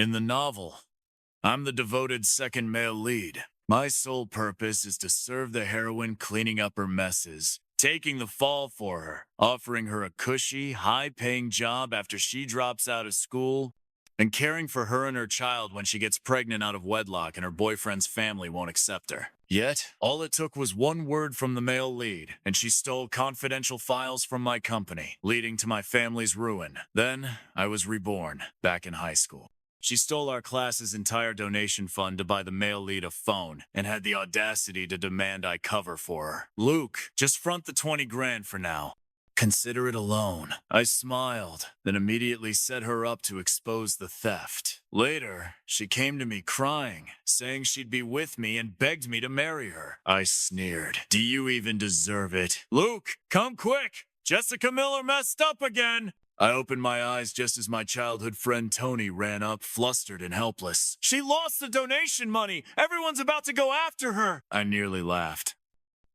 In the novel, I'm the devoted second male lead. My sole purpose is to serve the heroine, cleaning up her messes, taking the fall for her, offering her a cushy, high-paying job after she drops out of school, and caring for her and her child when she gets pregnant out of wedlock and her boyfriend's family won't accept her. Yet, all it took was one word from the male lead, and she stole confidential files from my company, leading to my family's ruin. Then, I was reborn, back in high school. She stole our class's entire donation fund to buy the male lead a phone and had the audacity to demand I cover for her. Luke, just front the 20 grand for now. Consider it a loan. I smiled, then immediately set her up to expose the theft. Later, she came to me crying, saying she'd be with me and begged me to marry her. I sneered. Do you even deserve it? Luke, come quick! Jessica Miller messed up again! I opened my eyes just as my childhood friend Tony ran up, flustered and helpless. She lost the donation money! Everyone's about to go after her! I nearly laughed.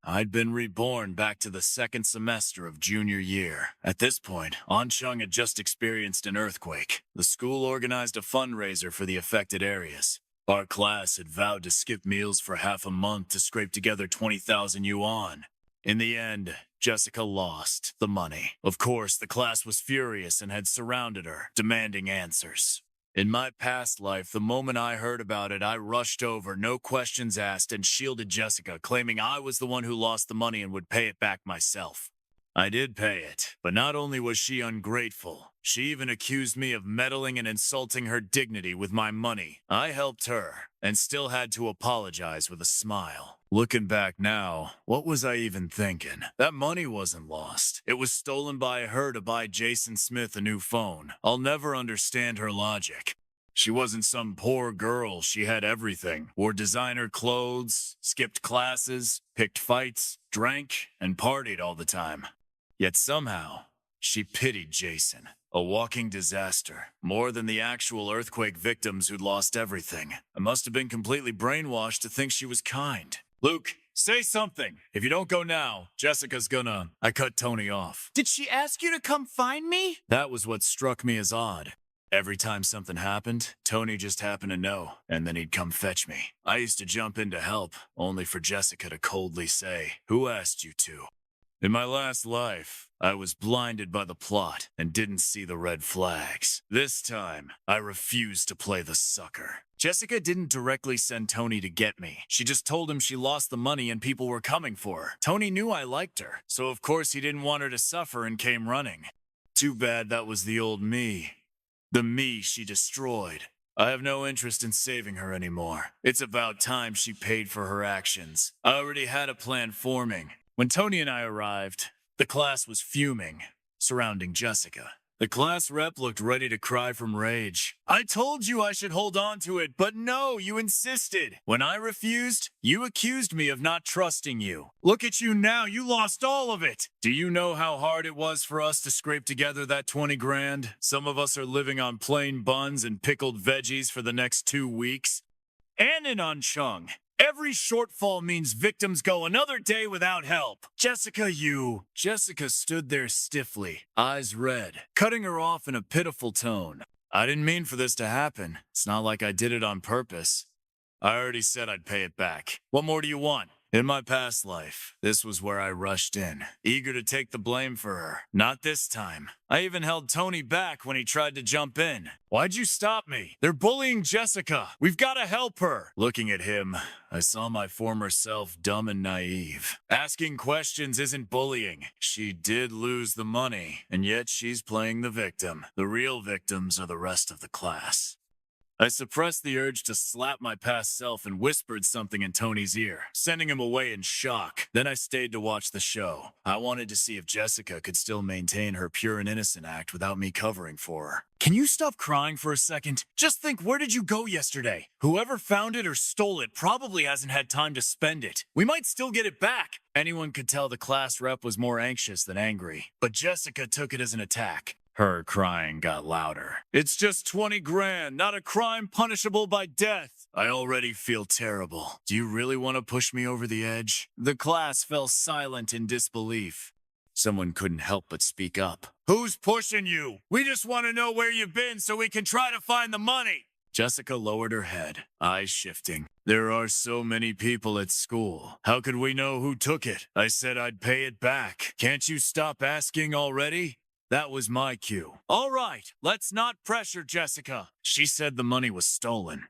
I'd been reborn back to the second semester of junior year. At this point, Onchung had just experienced an earthquake. The school organized a fundraiser for the affected areas. Our class had vowed to skip meals for half a month to scrape together 20,000 yuan. In the end, Jessica lost the money. Of course, the class was furious and had surrounded her, demanding answers. In my past life, the moment I heard about it, I rushed over, no questions asked, and shielded Jessica, claiming I was the one who lost the money and would pay it back myself. I did pay it, but not only was she ungrateful, she even accused me of meddling and insulting her dignity with my money. I helped her, and still had to apologize with a smile. Looking back now, what was I even thinking? That money wasn't lost. It was stolen by her to buy Jason Smith a new phone. I'll never understand her logic. She wasn't some poor girl, she had everything. Wore designer clothes, skipped classes, picked fights, drank, and partied all the time. Yet somehow, she pitied Jason. A walking disaster, more than the actual earthquake victims who'd lost everything. I must have been completely brainwashed to think she was kind. Luke, say something. If you don't go now, Jessica's gonna... I cut Tony off. Did she ask you to come find me? That was what struck me as odd. Every time something happened, Tony just happened to know, and then he'd come fetch me. I used to jump in to help, only for Jessica to coldly say, "Who asked you to?" In my last life, I was blinded by the plot and didn't see the red flags. This time, I refused to play the sucker. Jessica didn't directly send Tony to get me. She just told him she lost the money and people were coming for her. Tony knew I liked her, so of course he didn't want her to suffer and came running. Too bad that was the old me. The me she destroyed. I have no interest in saving her anymore. It's about time she paid for her actions. I already had a plan forming. When Tony and I arrived, the class was fuming, surrounding Jessica. The class rep looked ready to cry from rage. I told you I should hold on to it, but no, you insisted. When I refused, you accused me of not trusting you. Look at you now, you lost all of it. Do you know how hard it was for us to scrape together that 20 grand? Some of us are living on plain buns and pickled veggies for the next 2 weeks. And in Anchung, every shortfall means victims go another day without help. Jessica stood there stiffly, eyes red, cutting her off in a pitiful tone. I didn't mean for this to happen. It's not like I did it on purpose. I already said I'd pay it back. What more do you want? In my past life, this was where I rushed in, eager to take the blame for her. Not this time. I even held Tony back when he tried to jump in. Why'd you stop me? They're bullying Jessica. We've got to help her. Looking at him, I saw my former self dumb and naive. Asking questions isn't bullying. She did lose the money, and yet she's playing the victim. The real victims are the rest of the class. I suppressed the urge to slap my past self and whispered something in Tony's ear, sending him away in shock. Then I stayed to watch the show. I wanted to see if Jessica could still maintain her pure and innocent act without me covering for her. Can you stop crying for a second? Just think, where did you go yesterday? Whoever found it or stole it probably hasn't had time to spend it. We might still get it back. Anyone could tell the class rep was more anxious than angry, but Jessica took it as an attack. Her crying got louder. It's just 20 grand, not a crime punishable by death. I already feel terrible. Do you really want to push me over the edge? The class fell silent in disbelief. Someone couldn't help but speak up. Who's pushing you? We just want to know where you've been so we can try to find the money. Jessica lowered her head, eyes shifting. There are so many people at school. How could we know who took it? I said I'd pay it back. Can't you stop asking already? That was my cue. All right, let's not pressure Jessica. She said the money was stolen.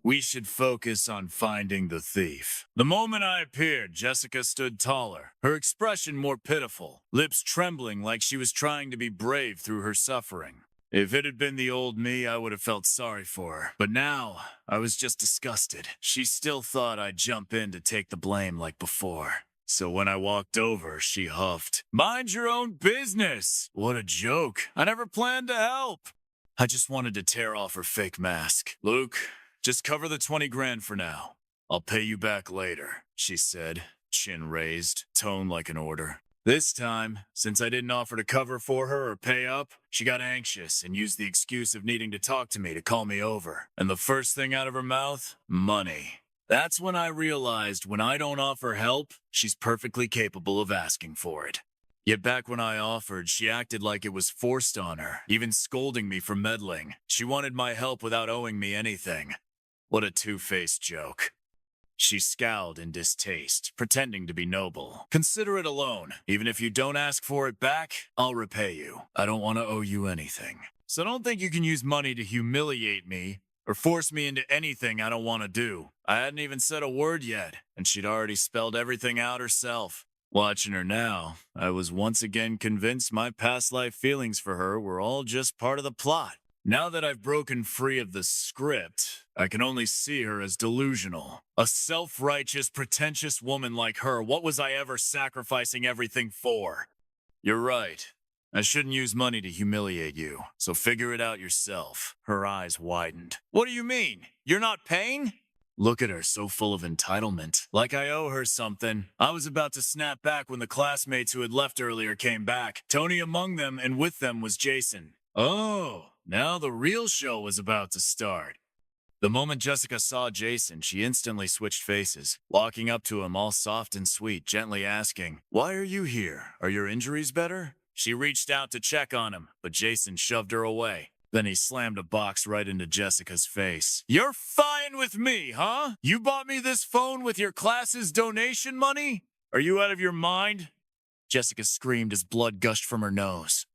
We should focus on finding the thief. The moment I appeared, Jessica stood taller, her expression more pitiful, lips trembling like she was trying to be brave through her suffering. If it had been the old me, I would have felt sorry for her. But now, I was just disgusted. She still thought I'd jump in to take the blame like before. So when I walked over, she huffed, "Mind your own business!" What a joke. I never planned to help. I just wanted to tear off her fake mask. Luke, just cover the 20 grand for now. I'll pay you back later, she said, chin raised, tone like an order. This time, since I didn't offer to cover for her or pay up, she got anxious and used the excuse of needing to talk to me to call me over. And the first thing out of her mouth? Money. That's when I realized when I don't offer help, she's perfectly capable of asking for it. Yet back when I offered, she acted like it was forced on her, even scolding me for meddling. She wanted my help without owing me anything. What a two-faced joke. She scowled in distaste, pretending to be noble. Consider it a loan. Even if you don't ask for it back, I'll repay you. I don't want to owe you anything. So don't think you can use money to humiliate me or force me into anything I don't want to do. I hadn't even said a word yet, and she'd already spelled everything out herself. Watching her now, I was once again convinced my past life feelings for her were all just part of the plot. Now that I've broken free of the script, I can only see her as delusional. A self-righteous, pretentious woman like her, what was I ever sacrificing everything for? You're right. I shouldn't use money to humiliate you, so figure it out yourself. Her eyes widened. What do you mean? You're not paying? Look at her, so full of entitlement. Like I owe her something. I was about to snap back when the classmates who had left earlier came back. Tony among them, and with them was Jason. Oh, now the real show was about to start. The moment Jessica saw Jason, she instantly switched faces, walking up to him all soft and sweet, gently asking, "Why are you here? Are your injuries better?" She reached out to check on him, but Jason shoved her away. Then he slammed a box right into Jessica's face. "You're fine with me, huh? You bought me this phone with your class's donation money? Are you out of your mind?" Jessica screamed as blood gushed from her nose.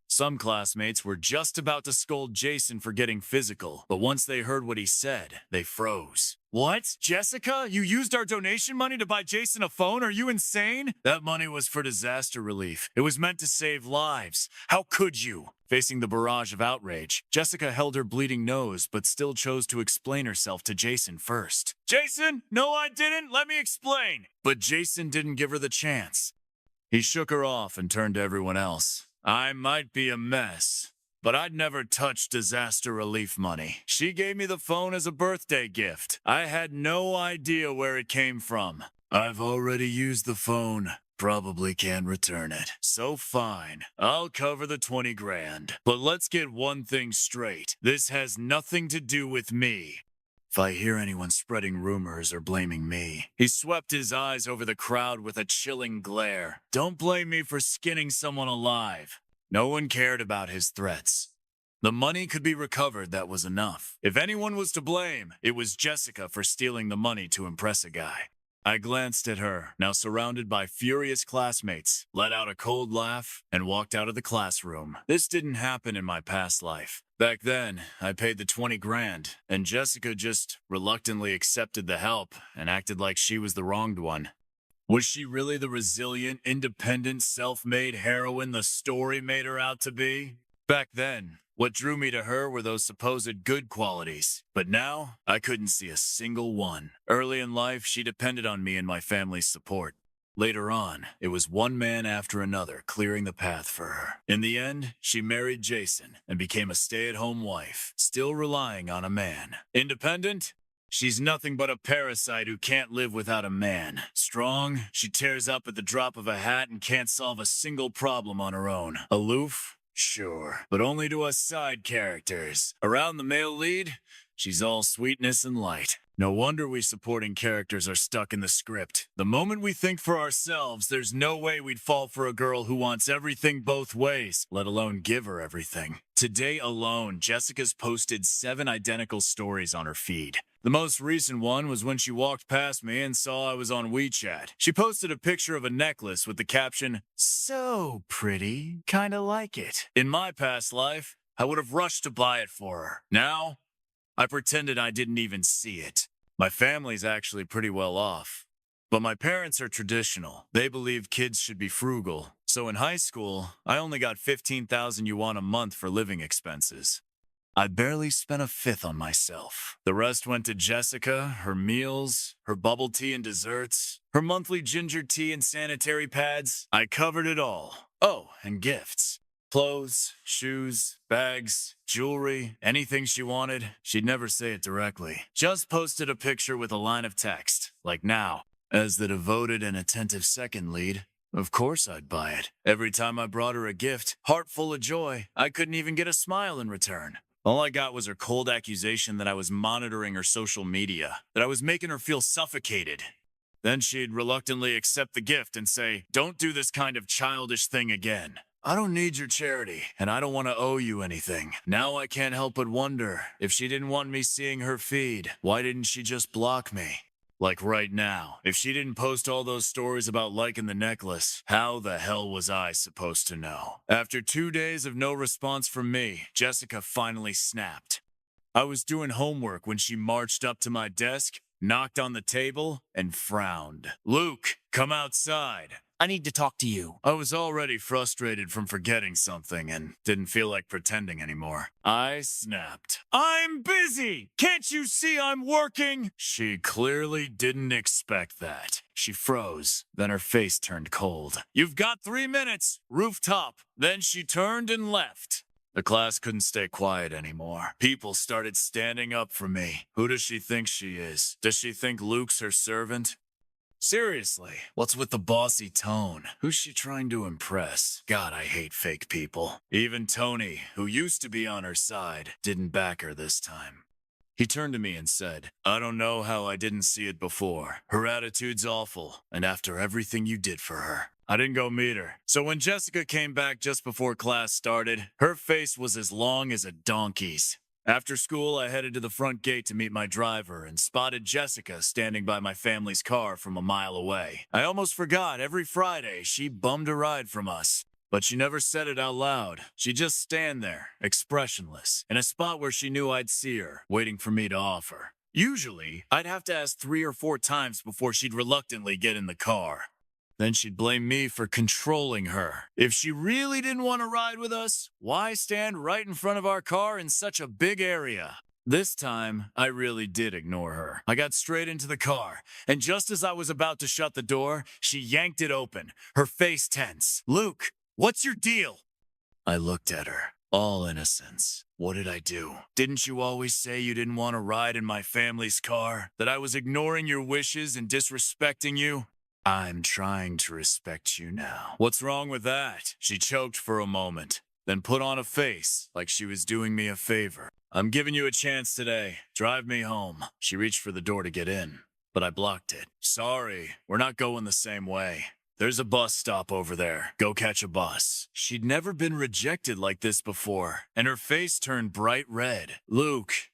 Some classmates were just about to scold Jason for getting physical, but once they heard what he said, they froze. "What? Jessica? You used our donation money to buy Jason a phone? Are you insane?" "That money was for disaster relief. It was meant to save lives. How could you?" Facing the barrage of outrage, Jessica held her bleeding nose but still chose to explain herself to Jason first. "Jason, no I didn't. Let me explain." But Jason didn't give her the chance. He shook her off and turned to everyone else. "I might be a mess, but I'd never touch disaster relief money. She gave me the phone as a birthday gift. I had no idea where it came from. I've already used the phone. Probably can't return it. So fine, I'll cover the 20 grand. But let's get one thing straight. This has nothing to do with me. If I hear anyone spreading rumors or blaming me." He swept his eyes over the crowd with a chilling glare. "Don't blame me for skinning someone alive." No one cared about his threats. The money could be recovered, that was enough. If anyone was to blame, it was Jessica for stealing the money to impress a guy. I glanced at her, now surrounded by furious classmates, let out a cold laugh, and walked out of the classroom. This didn't happen in my past life. Back then, I paid the 20 grand, and Jessica just reluctantly accepted the help and acted like she was the wronged one. Was she really the resilient, independent, self-made heroine the story made her out to be? Back then, what drew me to her were those supposed good qualities. But now, I couldn't see a single one. Early in life, she depended on me and my family's support. Later on, it was one man after another clearing the path for her. In the end, she married Jason and became a stay-at-home wife, still relying on a man. Independent? She's nothing but a parasite who can't live without a man. Strong? She tears up at the drop of a hat and can't solve a single problem on her own. Aloof? Sure, but only to us side characters. Around the male lead, she's all sweetness and light. No wonder we supporting characters are stuck in the script. The moment we think for ourselves, there's no way we'd fall for a girl who wants everything both ways, let alone give her everything. Today alone, Jessica's posted 7 identical stories on her feed. The most recent one was when she walked past me and saw I was on WeChat. She posted a picture of a necklace with the caption, "So pretty, kinda like it." In my past life, I would have rushed to buy it for her. Now, I pretended I didn't even see it. My family's actually pretty well off. But my parents are traditional. They believe kids should be frugal. So in high school, I only got 15,000 yuan a month for living expenses. I barely spent a fifth on myself. The rest went to Jessica, her meals, her bubble tea and desserts, her monthly ginger tea and sanitary pads. I covered it all. Oh, and gifts. Clothes, shoes, bags, jewelry, anything she wanted. She'd never say it directly. Just posted a picture with a line of text, like now. As the devoted and attentive second lead, of course I'd buy it. Every time I brought her a gift, heart full of joy, I couldn't even get a smile in return. All I got was her cold accusation that I was monitoring her social media, that I was making her feel suffocated. Then she'd reluctantly accept the gift and say, "Don't do this kind of childish thing again. I don't need your charity, and I don't want to owe you anything." Now I can't help but wonder, if she didn't want me seeing her feed, why didn't she just block me? Like right now, if she didn't post all those stories about liking the necklace, how the hell was I supposed to know? After 2 days of no response from me, Jessica finally snapped. I was doing homework when she marched up to my desk, knocked on the table, and frowned. "Luke, come outside. I need to talk to you." I was already frustrated from forgetting something and didn't feel like pretending anymore. I snapped. "I'm busy! Can't you see I'm working?" She clearly didn't expect that. She froze, then her face turned cold. "You've got 3 minutes, rooftop." Then she turned and left. The class couldn't stay quiet anymore. People started standing up for me. Who does she think she is? Does she think Luke's her servant? Seriously, what's with the bossy tone? Who's she trying to impress? God, I hate fake people. Even Tony, who used to be on her side, didn't back her this time. He turned to me and said, "I don't know how I didn't see it before. Her attitude's awful, and after everything you did for her." I didn't go meet her. So when Jessica came back just before class started, her face was as long as a donkey's. After school, I headed to the front gate to meet my driver and spotted Jessica standing by my family's car from a mile away. I almost forgot every Friday she bummed a ride from us. But she never said it out loud. She'd just stand there, expressionless, in a spot where she knew I'd see her, waiting for me to offer. Usually, I'd have to ask 3 or 4 times before she'd reluctantly get in the car. Then she'd blame me for controlling her. If she really didn't want to ride with us, why stand right in front of our car in such a big area? This time, I really did ignore her. I got straight into the car, and just as I was about to shut the door, she yanked it open, her face tense. "Luke, what's your deal?" I looked at her, all innocence. What did I do? Didn't you always say you didn't want to ride in my family's car? That I was ignoring your wishes and disrespecting you? I'm trying to respect you now. What's wrong with that? She choked for a moment, then put on a face like she was doing me a favor. "I'm giving you a chance today. Drive me home." She reached for the door to get in, but I blocked it. "Sorry, we're not going the same way. There's a bus stop over there. Go catch a bus." She'd never been rejected like this before, and her face turned bright red. "Luke,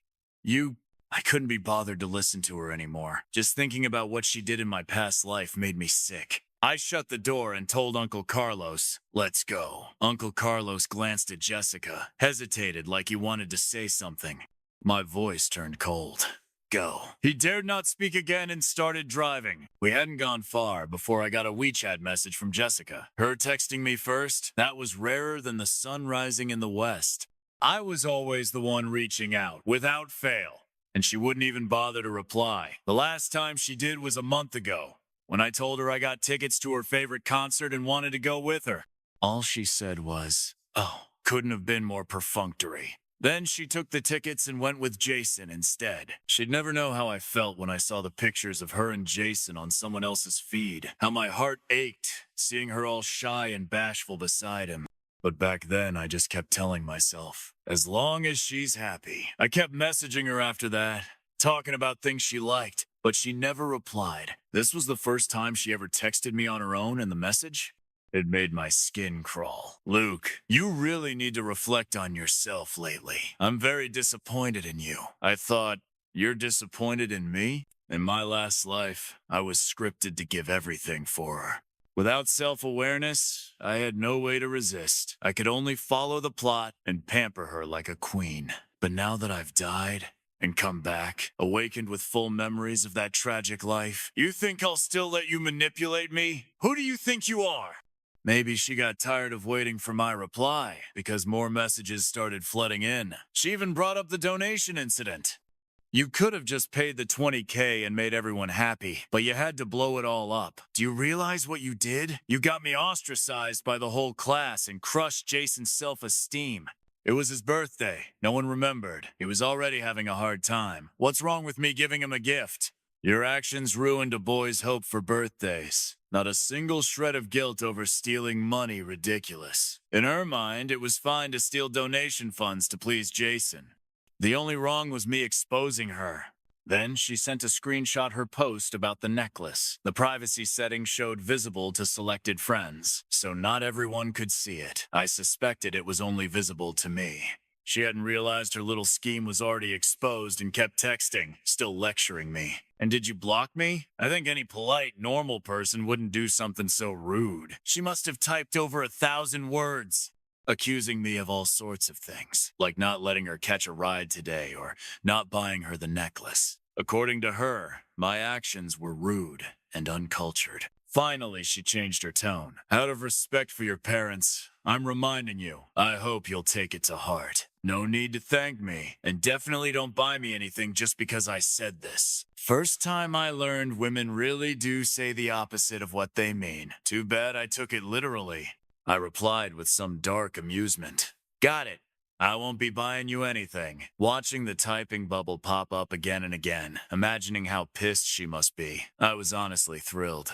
I couldn't be bothered to listen to her anymore. Just thinking about what she did in my past life made me sick. I shut the door and told Uncle Carlos, "Let's go." Uncle Carlos glanced at Jessica, hesitated like he wanted to say something. My voice turned cold. "Go." He dared not speak again and started driving. We hadn't gone far before I got a WeChat message from Jessica. Her texting me first, that was rarer than the sun rising in the west. I was always the one reaching out, without fail. And she wouldn't even bother to reply. The last time she did was a month ago, when I told her I got tickets to her favorite concert and wanted to go with her. All she said was, "Oh, couldn't have been more perfunctory." Then she took the tickets and went with Jason instead. She'd never know how I felt when I saw the pictures of her and Jason on someone else's feed. How my heart ached, seeing her all shy and bashful beside him. But back then, I just kept telling myself, as long as she's happy. I kept messaging her after that, talking about things she liked, but she never replied. This was the first time she ever texted me on her own in the message. It made my skin crawl. Luke, you really need to reflect on yourself lately. I'm very disappointed in you. I thought, you're disappointed in me? In my last life, I was scripted to give everything for her. Without self-awareness, I had no way to resist. I could only follow the plot and pamper her like a queen. But now that I've died and come back, awakened with full memories of that tragic life, you think I'll still let you manipulate me? Who do you think you are? Maybe she got tired of waiting for my reply because more messages started flooding in. She even brought up the donation incident. You could have just paid the $20K and made everyone happy, but you had to blow it all up. Do you realize what you did? You got me ostracized by the whole class and crushed Jason's self-esteem. It was his birthday. No one remembered. He was already having a hard time. What's wrong with me giving him a gift? Your actions ruined a boy's hope for birthdays. Not a single shred of guilt over stealing money ridiculous. In her mind, it was fine to steal donation funds to please Jason. The only wrong was me exposing her. Then she sent a screenshot her post about the necklace. The privacy settings showed visible to selected friends, so not everyone could see it. I suspected it was only visible to me. She hadn't realized her little scheme was already exposed and kept texting, still lecturing me. And did you block me? I think any polite, normal person wouldn't do something so rude. She must have typed over 1,000 words, accusing me of all sorts of things, like not letting her catch a ride today or not buying her the necklace. According to her, my actions were rude and uncultured. Finally, she changed her tone. Out of respect for your parents, I'm reminding you, I hope you'll take it to heart. No need to thank me, and definitely don't buy me anything just because I said this. First time I learned women really do say the opposite of what they mean. Too bad I took it literally. I replied with some dark amusement. Got it. I won't be buying you anything. Watching the typing bubble pop up again and again, imagining how pissed she must be. I was honestly thrilled.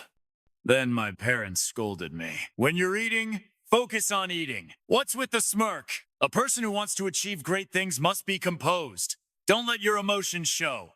Then my parents scolded me. When you're eating, focus on eating. What's with the smirk? A person who wants to achieve great things must be composed. Don't let your emotions show.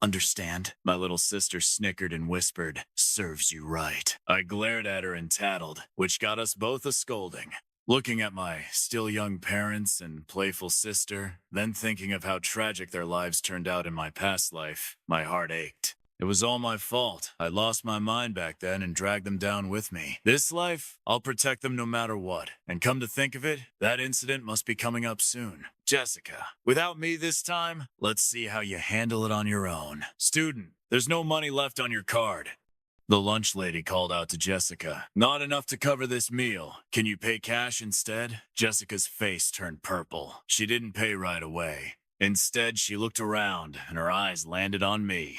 Understand? My little sister snickered and whispered, serves you right. I glared at her and tattled, which got us both a scolding. Looking at my still young parents and playful sister, then thinking of how tragic their lives turned out in my past life, my heart ached. It was all my fault. I lost my mind back then and dragged them down with me. This life, I'll protect them no matter what. And come to think of it, that incident must be coming up soon. Jessica, without me this time, let's see how you handle it on your own. Student, there's no money left on your card. The lunch lady called out to Jessica. Not enough to cover this meal. Can you pay cash instead? Jessica's face turned purple. She didn't pay right away. Instead, she looked around and her eyes landed on me.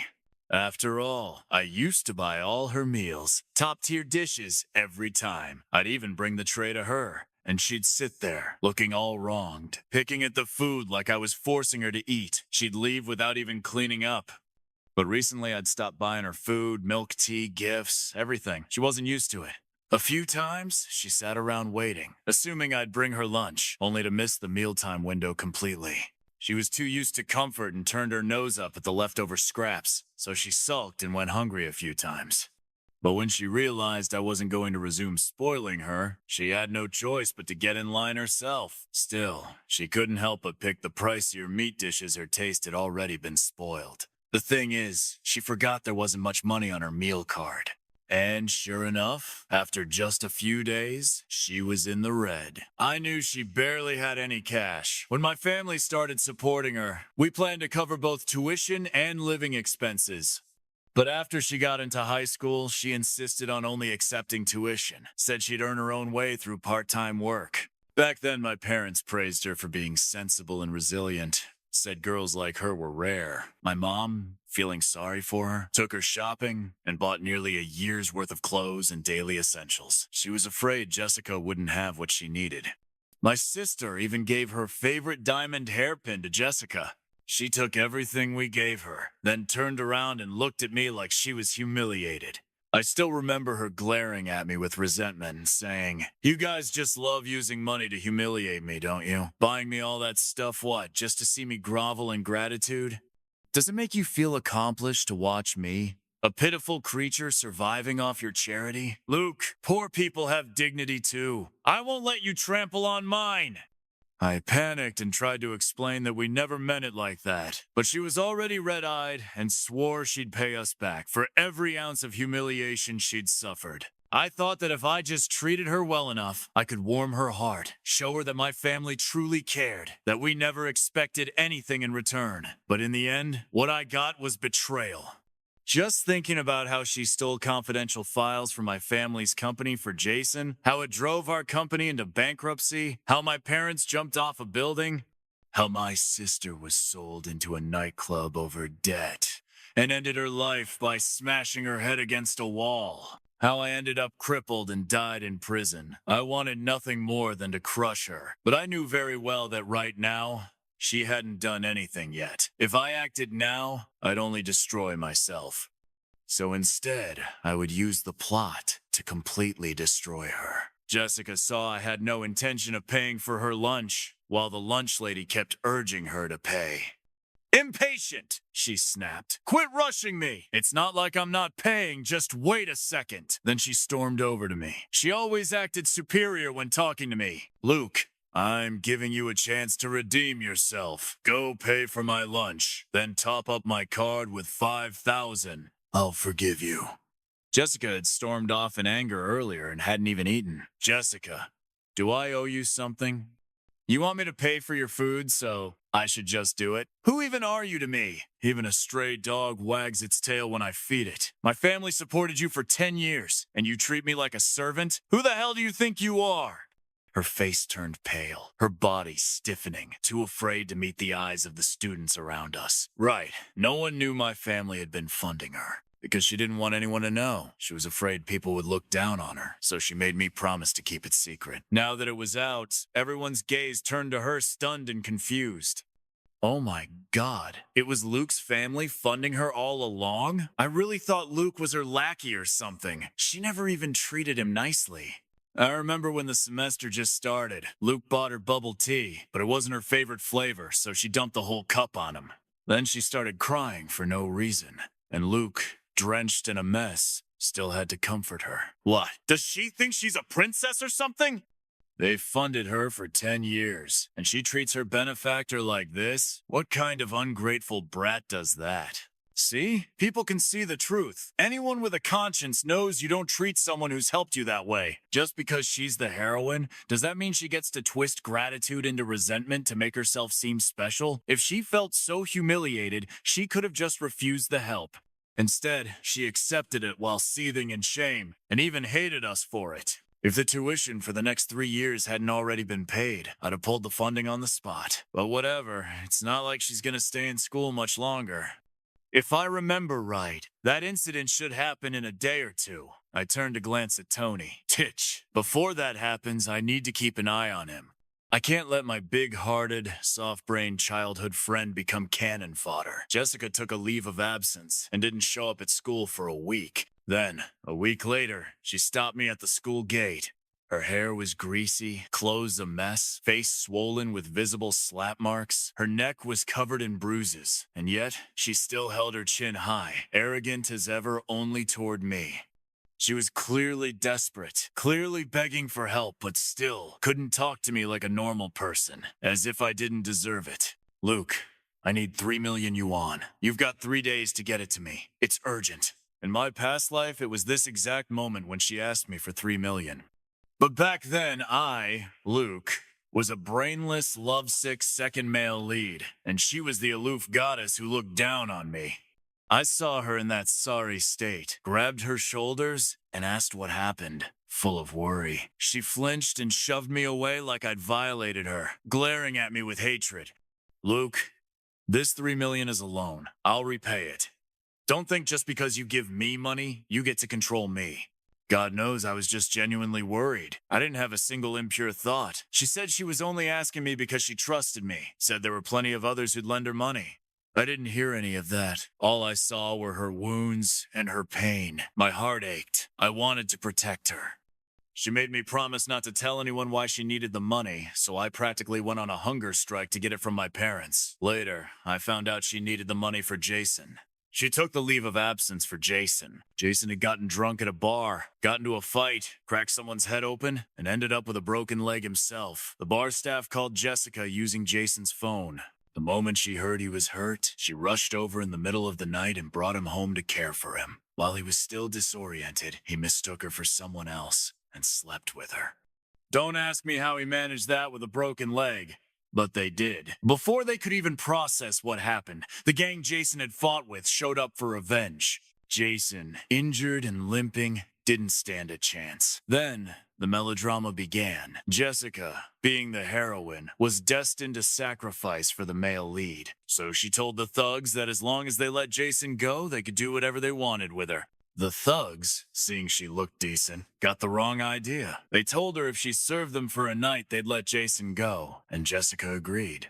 After all, I used to buy all her meals, top-tier dishes every time. I'd even bring the tray to her, and she'd sit there, looking all wronged, picking at the food like I was forcing her to eat. She'd leave without even cleaning up. But recently I'd stopped buying her food, milk, tea, gifts, everything. She wasn't used to it. A few times, she sat around waiting, assuming I'd bring her lunch, only to miss the mealtime window completely. She was too used to comfort and turned her nose up at the leftover scraps, so she sulked and went hungry a few times. But when she realized I wasn't going to resume spoiling her, she had no choice but to get in line herself. Still, she couldn't help but pick the pricier meat dishes her taste had already been spoiled. The thing is, she forgot there wasn't much money on her meal card. And sure enough, after just a few days, she was in the red. I knew she barely had any cash. When my family started supporting her, we planned to cover both tuition and living expenses. But after she got into high school, she insisted on only accepting tuition, said she'd earn her own way through part-time work. Back then, my parents praised her for being sensible and resilient. Said girls like her were rare. My mom, feeling sorry for her, took her shopping and bought nearly a year's worth of clothes and daily essentials. She was afraid Jessica wouldn't have what she needed. My sister even gave her favorite diamond hairpin to Jessica. She took everything we gave her, then turned around and looked at me like she was humiliated. I still remember her glaring at me with resentment and saying, "You guys just love using money to humiliate me, don't you? Buying me all that stuff, what, just to see me grovel in gratitude? Does it make you feel accomplished to watch me, A pitiful creature surviving off your charity? Luke, poor people have dignity too. I won't let you trample on mine. I panicked and tried to explain that we never meant it like that, but she was already red-eyed and swore she'd pay us back for every ounce of humiliation she'd suffered. I thought that if I just treated her well enough, I could warm her heart, show her that my family truly cared, that we never expected anything in return. But in the end, what I got was betrayal. Just thinking about how she stole confidential files from my family's company for Jason, how it drove our company into bankruptcy, how my parents jumped off a building, how my sister was sold into a nightclub over debt and ended her life by smashing her head against a wall, how I ended up crippled and died in prison. I wanted nothing more than to crush her, but I knew very well that right now, she hadn't done anything yet. If I acted now, I'd only destroy myself. So instead, I would use the plot to completely destroy her. Jessica saw I had no intention of paying for her lunch, while the lunch lady kept urging her to pay. Impatient, she snapped. Quit rushing me. It's not like I'm not paying, just wait a second. Then she stormed over to me. She always acted superior when talking to me. Luke, I'm giving you a chance to redeem yourself. Go pay for my lunch, then top up my card with 5,000. I'll forgive you. Jessica had stormed off in anger earlier and hadn't even eaten. Jessica, do I owe you something? You want me to pay for your food, so I should just do it? Who even are you to me? Even a stray dog wags its tail when I feed it. My family supported you for 10 years, and you treat me like a servant? Who the hell do you think you are? Her face turned pale, her body stiffening, too afraid to meet the eyes of the students around us. Right, no one knew my family had been funding her, because she didn't want anyone to know. She was afraid people would look down on her, so she made me promise to keep it secret. Now that it was out, everyone's gaze turned to her, stunned and confused. Oh my God, it was Luke's family funding her all along? I really thought Luke was her lackey or something. She never even treated him nicely. I remember when the semester just started. Luke bought her bubble tea, but it wasn't her favorite flavor, so she dumped the whole cup on him. Then she started crying for no reason, and Luke, drenched in a mess, still had to comfort her. What? Does she think she's a princess or something? They funded her for 10 years, and she treats her benefactor like this? What kind of ungrateful brat does that? See? People can see the truth. Anyone with a conscience knows you don't treat someone who's helped you that way. Just because she's the heroine, does that mean she gets to twist gratitude into resentment to make herself seem special? If she felt so humiliated, she could have just refused the help. Instead, she accepted it while seething in shame, and even hated us for it. If the tuition for the next 3 years hadn't already been paid, I'd have pulled the funding on the spot. But whatever, it's not like she's gonna stay in school much longer. If I remember right, that incident should happen in a day or two. I turned to glance at Tony. Titch. Before that happens, I need to keep an eye on him. I can't let my big-hearted, soft-brained childhood friend become cannon fodder. Jessica took a leave of absence and didn't show up at school for a week. Then, a week later, she stopped me at the school gate. Her hair was greasy, clothes a mess, face swollen with visible slap marks. Her neck was covered in bruises, and yet she still held her chin high, arrogant as ever only toward me. She was clearly desperate, clearly begging for help, but still couldn't talk to me like a normal person, as if I didn't deserve it. Luke, I need 3 million yuan. You've got 3 days to get it to me. It's urgent. In my past life, it was this exact moment when she asked me for 3 million. But back then, I, Luke, was a brainless, lovesick second male lead, and she was the aloof goddess who looked down on me. I saw her in that sorry state, grabbed her shoulders, and asked what happened, full of worry. She flinched and shoved me away like I'd violated her, glaring at me with hatred. Luke, this 3 million is a loan. I'll repay it. Don't think just because you give me money, you get to control me. God knows I was just genuinely worried. I didn't have a single impure thought. She said she was only asking me because she trusted me, said there were plenty of others who'd lend her money. I didn't hear any of that. All I saw were her wounds and her pain. My heart ached. I wanted to protect her. She made me promise not to tell anyone why she needed the money, so I practically went on a hunger strike to get it from my parents. Later, I found out she needed the money for Jason. She took the leave of absence for Jason. Jason had gotten drunk at a bar, got into a fight, cracked someone's head open, and ended up with a broken leg himself. The bar staff called Jessica using Jason's phone. The moment she heard he was hurt, she rushed over in the middle of the night and brought him home to care for him. While he was still disoriented, he mistook her for someone else and slept with her. Don't ask me how he managed that with a broken leg. But they did. Before they could even process what happened, the gang Jason had fought with showed up for revenge. Jason, injured and limping, didn't stand a chance. Then, the melodrama began. Jessica, being the heroine, was destined to sacrifice for the male lead. So she told the thugs that as long as they let Jason go, they could do whatever they wanted with her. The thugs, seeing she looked decent, got the wrong idea. They told her if she served them for a night, they'd let Jason go, and Jessica agreed.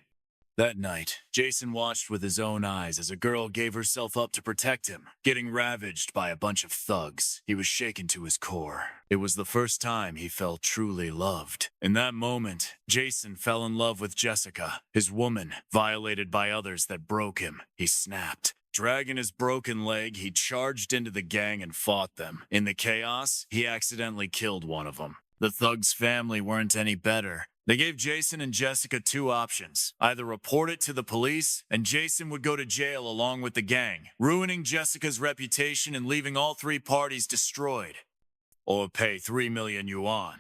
That night, Jason watched with his own eyes as a girl gave herself up to protect him, getting ravaged by a bunch of thugs. He was shaken to his core. It was the first time he felt truly loved. In that moment, Jason fell in love with Jessica, his woman, violated by others that broke him. He snapped. Dragging his broken leg, he charged into the gang and fought them. In the chaos, he accidentally killed one of them. The thug's family weren't any better. They gave Jason and Jessica two options. Either report it to the police, and Jason would go to jail along with the gang, ruining Jessica's reputation and leaving all three parties destroyed. Or pay 3 million yuan,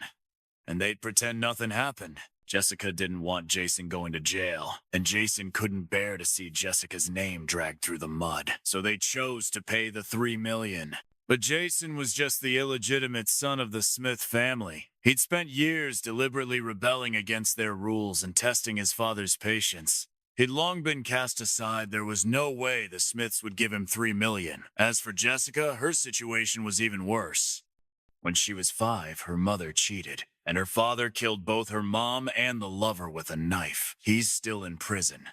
and they'd pretend nothing happened. Jessica didn't want Jason going to jail, and Jason couldn't bear to see Jessica's name dragged through the mud, so they chose to pay the 3 million. But Jason was just the illegitimate son of the Smith family. He'd spent years deliberately rebelling against their rules and testing his father's patience. He'd long been cast aside. There was no way the Smiths would give him 3 million. As for Jessica, her situation was even worse. When she was 5, her mother cheated, and her father killed both her mom and the lover with a knife. He's still in prison.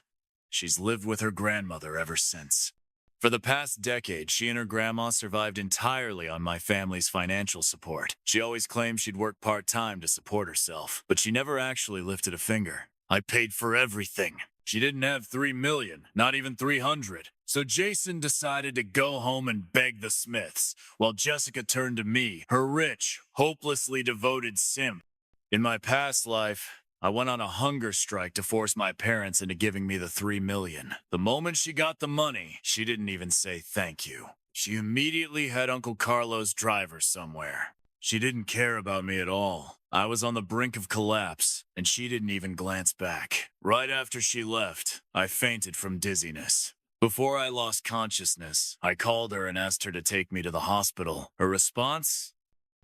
She's lived with her grandmother ever since. For the past decade, she and her grandma survived entirely on my family's financial support. She always claimed she'd work part-time to support herself, but she never actually lifted a finger. I paid for everything. She didn't have 3 million, not even 300. So Jason decided to go home and beg the Smiths, while Jessica turned to me, her rich, hopelessly devoted simp. In my past life, I went on a hunger strike to force my parents into giving me the 3 million. The moment she got the money, she didn't even say thank you. She immediately had Uncle Carlos drive her somewhere. She didn't care about me at all. I was on the brink of collapse, and she didn't even glance back. Right after she left, I fainted from dizziness. Before I lost consciousness, I called her and asked her to take me to the hospital. Her response?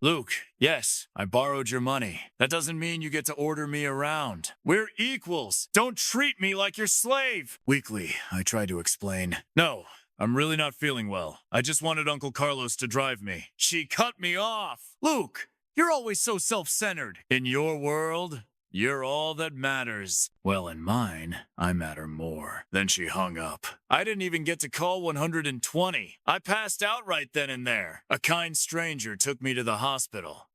Luke, yes, I borrowed your money. That doesn't mean you get to order me around. We're equals. Don't treat me like your slave. Weakly, I tried to explain. No, I'm really not feeling well. I just wanted Uncle Carlos to drive me. She cut me off. Luke, you're always so self-centered. In your world, you're all that matters. Well, in mine, I matter more. Then she hung up. I didn't even get to call 120. I passed out right then and there. A kind stranger took me to the hospital.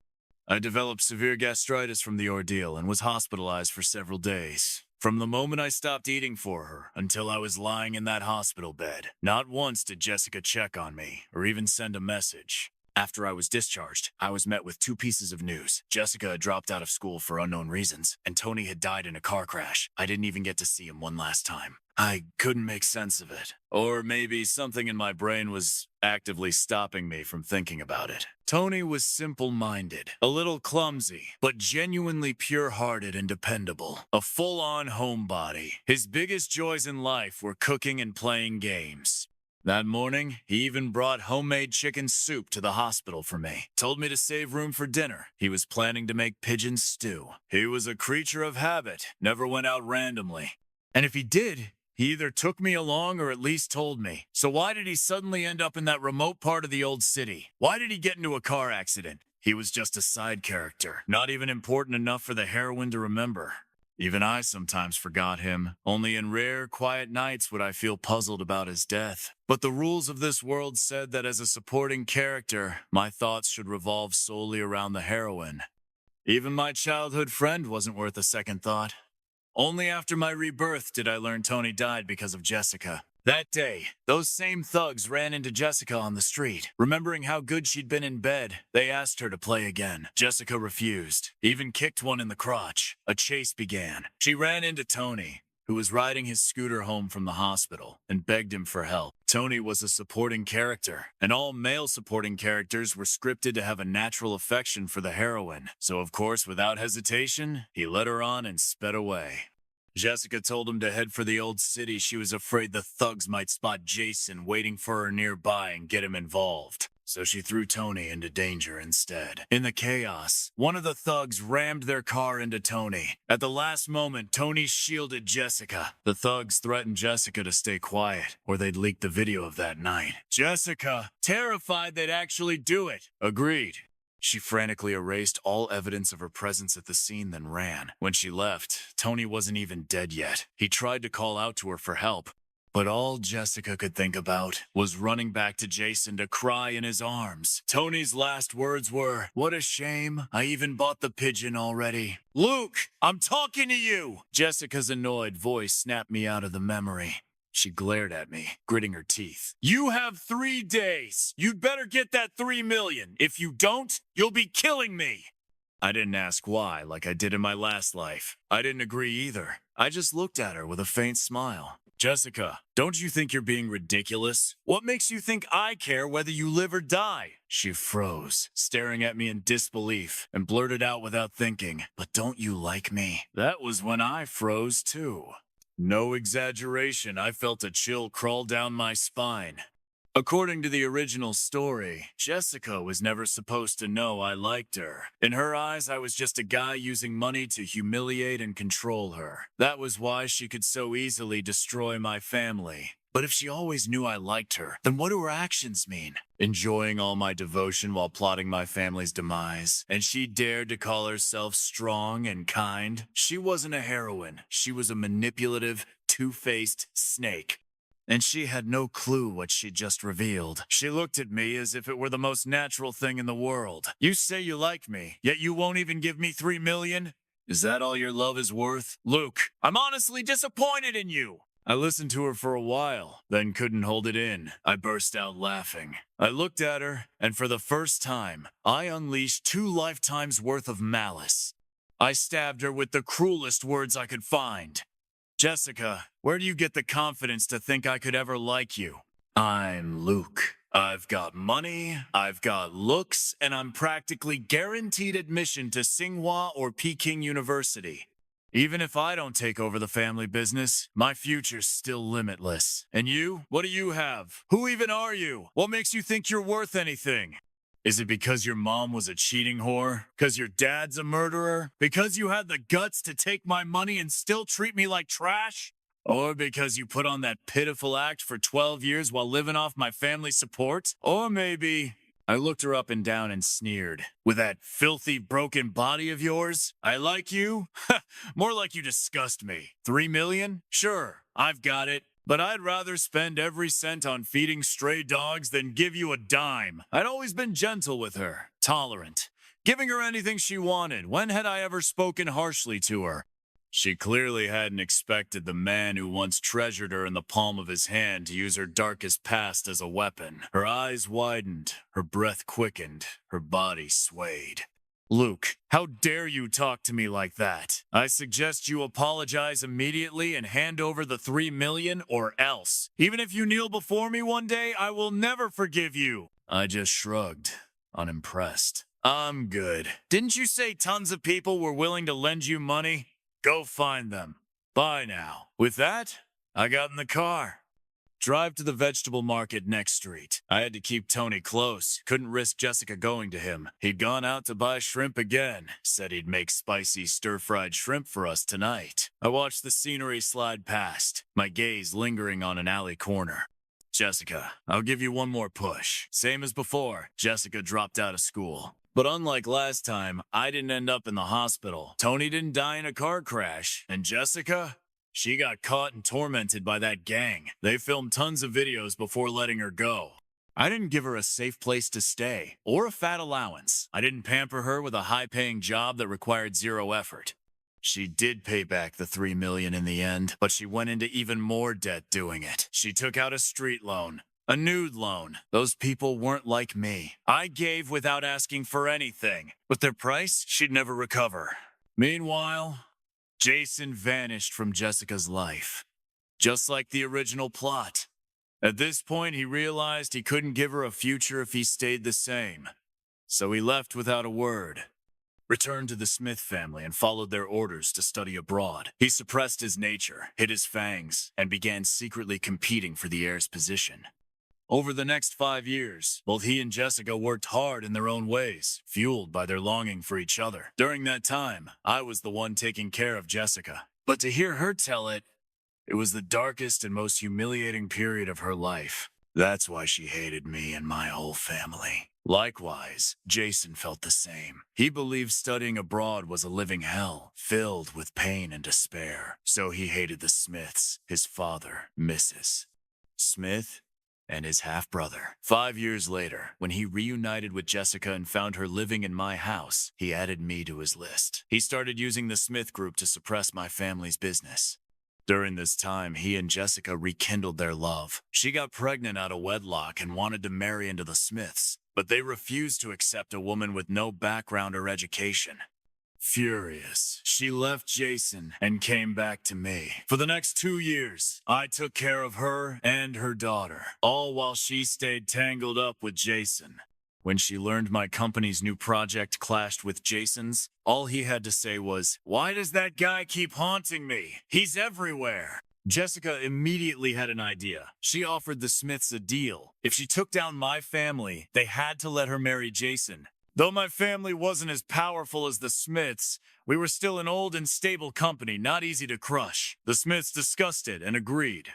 I developed severe gastritis from the ordeal and was hospitalized for several days. From the moment I stopped eating for her until I was lying in that hospital bed, not once did Jessica check on me or even send a message. After I was discharged, I was met with 2 pieces of news. Jessica had dropped out of school for unknown reasons, and Tony had died in a car crash. I didn't even get to see him one last time. I couldn't make sense of it. Or maybe something in my brain was actively stopping me from thinking about it. Tony was simple-minded, a little clumsy, but genuinely pure-hearted and dependable. A full-on homebody. His biggest joys in life were cooking and playing games. That morning, he even brought homemade chicken soup to the hospital for me. Told me to save room for dinner. He was planning to make pigeon stew. He was a creature of habit, never went out randomly. And if he did, he either took me along or at least told me. So why did he suddenly end up in that remote part of the old city? Why did he get into a car accident? He was just a side character, not even important enough for the heroine to remember. Even I sometimes forgot him. Only in rare, quiet nights would I feel puzzled about his death. But the rules of this world said that as a supporting character, my thoughts should revolve solely around the heroine. Even my childhood friend wasn't worth a second thought. Only after my rebirth did I learn Tony died because of Jessica. That day, those same thugs ran into Jessica on the street. Remembering how good she'd been in bed, they asked her to play again. Jessica refused, even kicked one in the crotch. A chase began. She ran into Tony, who was riding his scooter home from the hospital, and begged him for help. Tony was a supporting character, and all male supporting characters were scripted to have a natural affection for the heroine. So of course, without hesitation, he led her on and sped away. Jessica told him to head for the old city. She was afraid the thugs might spot Jason waiting for her nearby and get him involved. So she threw Tony into danger instead. In the chaos, one of the thugs rammed their car into Tony. At the last moment, Tony shielded Jessica. The thugs threatened Jessica to stay quiet, or they'd leak the video of that night. Jessica, terrified they'd actually do it, agreed. She frantically erased all evidence of her presence at the scene, then ran. When she left, Tony wasn't even dead yet. He tried to call out to her for help, but all Jessica could think about was running back to Jason to cry in his arms. Tony's last words were, "What a shame. I even bought the pigeon already." "Luke, I'm talking to you!" Jessica's annoyed voice snapped me out of the memory. She glared at me, gritting her teeth. "You have 3 days. You'd better get that 3 million. If you don't, you'll be killing me." I didn't ask why, like I did in my last life. I didn't agree either. I just looked at her with a faint smile. "Jessica, don't you think you're being ridiculous? What makes you think I care whether you live or die?" She froze, staring at me in disbelief, and blurted out without thinking, "But don't you like me?" That was when I froze too. No exaggeration, I felt a chill crawl down my spine. According to the original story, Jessica was never supposed to know I liked her. In her eyes, I was just a guy using money to humiliate and control her. That was why she could so easily destroy my family. But if she always knew I liked her, then what do her actions mean? Enjoying all my devotion while plotting my family's demise. And she dared to call herself strong and kind. She wasn't a heroine. She was a manipulative, two-faced snake. And she had no clue what she'd just revealed. She looked at me as if it were the most natural thing in the world. "You say you like me, yet you won't even give me 3 million? Is that all your love is worth? Luke, I'm honestly disappointed in you." I listened to her for a while, then couldn't hold it in. I burst out laughing. I looked at her, and for the first time, I unleashed 2 lifetimes worth of malice. I stabbed her with the cruelest words I could find. "Jessica, where do you get the confidence to think I could ever like you? I'm Luke. I've got money, I've got looks, and I'm practically guaranteed admission to Tsinghua or Peking University. Even if I don't take over the family business, my future's still limitless. And you? What do you have? Who even are you? What makes you think you're worth anything? Is it because your mom was a cheating whore? Because your dad's a murderer? Because you had the guts to take my money and still treat me like trash? Or because you put on that pitiful act for 12 years while living off my family support? Or maybe..." I looked her up and down and sneered. "With that filthy, broken body of yours? I like you? More like you disgust me. 3 million? Sure, I've got it. But I'd rather spend every cent on feeding stray dogs than give you a dime." I'd always been gentle with her, tolerant, giving her anything she wanted. When had I ever spoken harshly to her? She clearly hadn't expected the man who once treasured her in the palm of his hand to use her darkest past as a weapon. Her eyes widened, her breath quickened, her body swayed. "Luke, how dare you talk to me like that? I suggest you apologize immediately and hand over the 3 million or else. Even if you kneel before me one day, I will never forgive you." I just shrugged, unimpressed. "I'm good. Didn't you say tons of people were willing to lend you money? Go find them. Bye now." With that, I got in the car. Drive to the vegetable market next street. I had to keep Tony close. Couldn't risk Jessica going to him. He'd gone out to buy shrimp again. Said he'd make spicy stir-fried shrimp for us tonight. I watched the scenery slide past, my gaze lingering on an alley corner. "Jessica, I'll give you one more push." Same as before, Jessica dropped out of school. But unlike last time, I didn't end up in the hospital. Tony didn't die in a car crash. And Jessica? She got caught and tormented by that gang. They filmed tons of videos before letting her go. I didn't give her a safe place to stay or a fat allowance. I didn't pamper her with a high-paying job that required 0 effort. She did pay back the $3 million in the end, but she went into even more debt doing it. She took out a street loan, a nude loan. Those people weren't like me. I gave without asking for anything, but their price she'd never recover. Meanwhile, Jason vanished from Jessica's life, just like the original plot. At this point, he realized he couldn't give her a future if he stayed the same. So he left without a word, returned to the Smith family, and followed their orders to study abroad. He suppressed his nature, hid his fangs, and began secretly competing for the heir's position. Over the next 5 years, both he and Jessica worked hard in their own ways, fueled by their longing for each other. During that time, I was the one taking care of Jessica. But to hear her tell it, it was the darkest and most humiliating period of her life. That's why she hated me and my whole family. Likewise, Jason felt the same. He believed studying abroad was a living hell, filled with pain and despair. So he hated the Smiths, his father, Mrs. Smith, and his half-brother. 5 years later, when he reunited with Jessica and found her living in my house, he added me to his list. He started using the Smith group to suppress my family's business. During this time, he and Jessica rekindled their love. She got pregnant out of wedlock and wanted to marry into the Smiths, but they refused to accept a woman with no background or education. Furious, she left Jason and came back to me. For the next 2 years, I took care of her and her daughter, all while she stayed tangled up with Jason. When she learned my company's new project clashed with Jason's, all he had to say was, "Why does that guy keep haunting me? He's everywhere." Jessica immediately had an idea. She offered the Smiths a deal. If she took down my family, they had to let her marry Jason. Though my family wasn't as powerful as the Smiths, we were still an old and stable company, not easy to crush. The Smiths discussed it and agreed.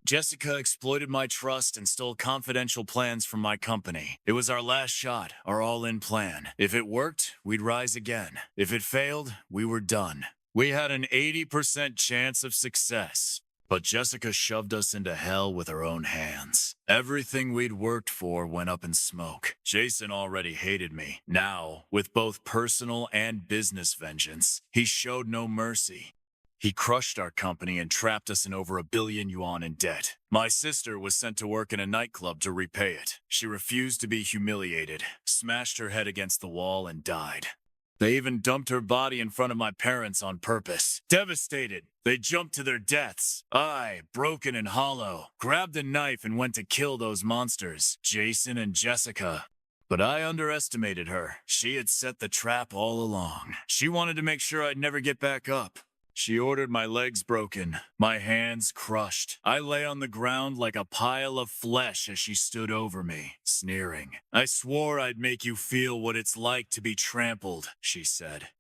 Jessica exploited my trust and stole confidential plans from my company. It was our last shot, our all-in plan. If it worked, we'd rise again. If it failed, we were done. We had an 80% chance of success. But Jessica shoved us into hell with her own hands. Everything we'd worked for went up in smoke. Jason already hated me. Now, with both personal and business vengeance, he showed no mercy. He crushed our company and trapped us in over 1 billion yuan in debt. My sister was sent to work in a nightclub to repay it. She refused to be humiliated, smashed her head against the wall, and died. They even dumped her body in front of my parents on purpose. Devastated, they jumped to their deaths. I, broken and hollow, grabbed a knife and went to kill those monsters, Jason and Jessica. But I underestimated her. She had set the trap all along. She wanted to make sure I'd never get back up. She ordered my legs broken, my hands crushed. I lay on the ground like a pile of flesh as she stood over me, sneering. "I swore I'd make you feel what it's like to be trampled," she said.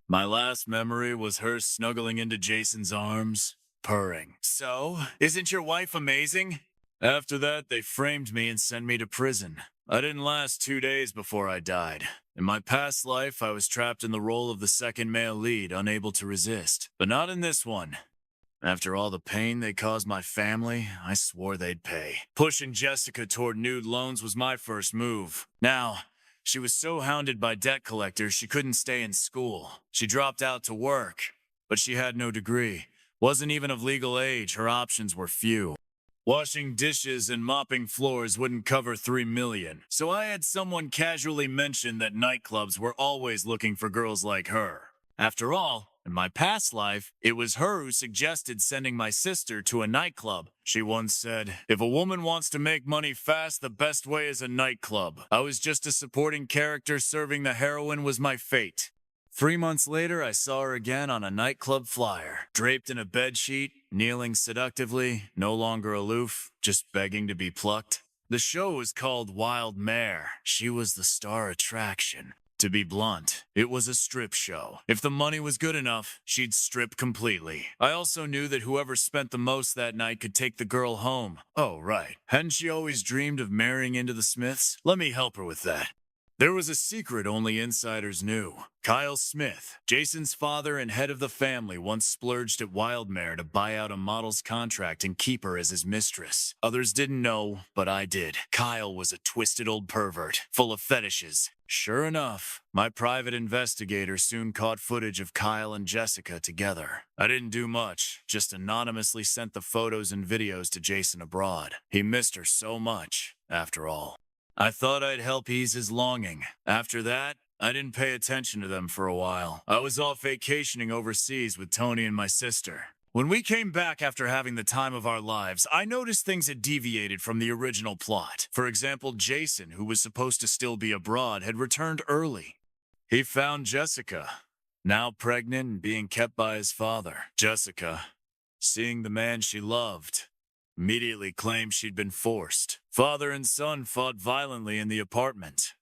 My last memory was her snuggling into Jason's arms, purring. "So, isn't your wife amazing?" After that, they framed me and sent me to prison. I didn't last 2 days before I died. In my past life, I was trapped in the role of the second male lead, unable to resist. But not in this one. After all the pain they caused my family, I swore they'd pay. Pushing Jessica toward nude loans was my first move. Now, she was so hounded by debt collectors she couldn't stay in school. She dropped out to work, but she had no degree. Wasn't even of legal age, her options were few. Washing dishes and mopping floors wouldn't cover $3 million, so I had someone casually mention that nightclubs were always looking for girls like her. After all, in my past life, it was her who suggested sending my sister to a nightclub. She once said, "If a woman wants to make money fast, the best way is a nightclub." I was just a supporting character serving the heroine was my fate. 3 months later, I saw her again on a nightclub flyer, draped in a bedsheet, kneeling seductively, no longer aloof, just begging to be plucked. The show was called Wild Mare. She was the star attraction. To be blunt, it was a strip show. If the money was good enough, she'd strip completely. I also knew that whoever spent the most that night could take the girl home. Oh, right. Hadn't she always dreamed of marrying into the Smiths? Let me help her with that. There was a secret only insiders knew. Kyle Smith, Jason's father and head of the family, once splurged at Wildmare to buy out a model's contract and keep her as his mistress. Others didn't know, but I did. Kyle was a twisted old pervert, full of fetishes. Sure enough, my private investigator soon caught footage of Kyle and Jessica together. I didn't do much, just anonymously sent the photos and videos to Jason abroad. He missed her so much, after all. I thought I'd help ease his longing. After that, I didn't pay attention to them for a while. I was off vacationing overseas with Tony and my sister. When we came back after having the time of our lives, I noticed things had deviated from the original plot. For example, Jason, who was supposed to still be abroad, had returned early. He found Jessica, now pregnant and being kept by his father. Jessica, seeing the man she loved, immediately claimed she'd been forced. Father and son fought violently in the apartment.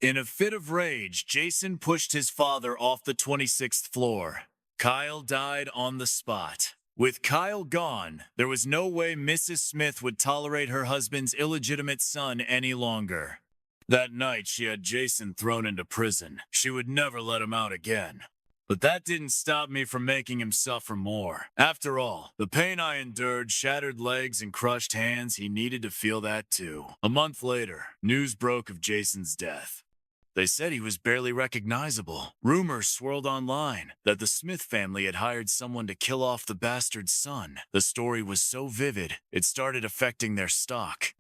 In a fit of rage, Jason pushed his father off the 26th floor. Kyle died on the spot. With Kyle gone, there was no way Mrs. Smith would tolerate her husband's illegitimate son any longer. That night, she had Jason thrown into prison. She would never let him out again. But that didn't stop me from making him suffer more. After all, the pain I endured, shattered legs and crushed hands, he needed to feel that too. A month later, news broke of Jason's death. They said he was barely recognizable. Rumors swirled online that the Smith family had hired someone to kill off the bastard's son. The story was so vivid, it started affecting their stock.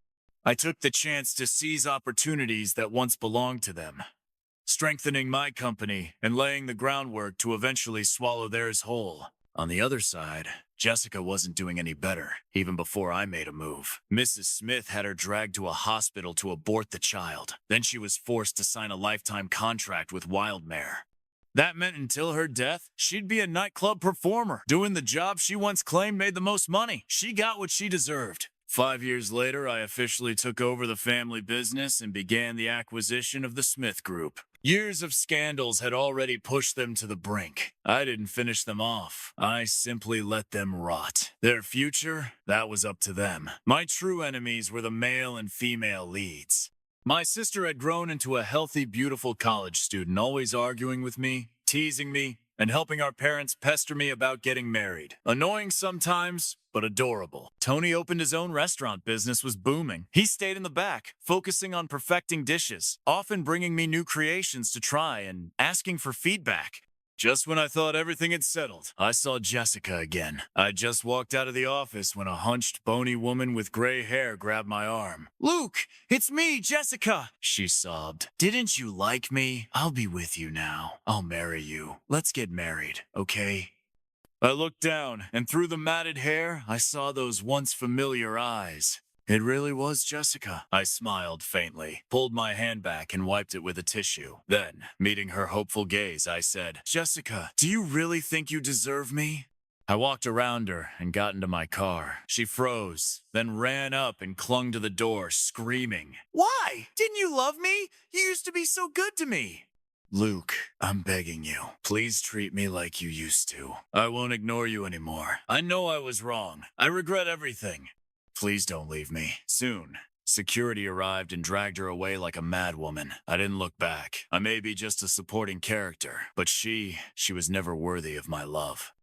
I took the chance to seize opportunities that once belonged to them, strengthening my company and laying the groundwork to eventually swallow theirs whole. On the other side, Jessica wasn't doing any better, even before I made a move. Mrs. Smith had her dragged to a hospital to abort the child. Then she was forced to sign a lifetime contract with Wildmare. That meant until her death, she'd be a nightclub performer, doing the job she once claimed made the most money. She got what she deserved. 5 years later, I officially took over the family business and began the acquisition of the Smith Group. Years of scandals had already pushed them to the brink. I didn't finish them off. I simply let them rot. Their future, that was up to them. My true enemies were the male and female leads. My sister had grown into a healthy, beautiful college student, always arguing with me, teasing me, and helping our parents pester me about getting married. Annoying sometimes, but adorable. Tony opened his own restaurant business, was booming. He stayed in the back, focusing on perfecting dishes, often bringing me new creations to try and asking for feedback. Just when I thought everything had settled, I saw Jessica again. I just walked out of the office when a hunched, bony woman with gray hair grabbed my arm. "Luke, it's me, Jessica," she sobbed. "Didn't you like me? I'll be with you now. I'll marry you. Let's get married, okay?" I looked down, and through the matted hair, I saw those once familiar eyes. It really was Jessica. I smiled faintly, pulled my hand back, and wiped it with a tissue. Then, meeting her hopeful gaze, I said, "Jessica, do you really think you deserve me?" I walked around her and got into my car. She froze, then ran up and clung to the door, screaming, "Why? Didn't you love me? You used to be so good to me." "Luke, I'm begging you. Please treat me like you used to. I won't ignore you anymore. I know I was wrong. I regret everything. Please don't leave me." Soon, security arrived and dragged her away like a madwoman. I didn't look back. I may be just a supporting character, but she was never worthy of my love.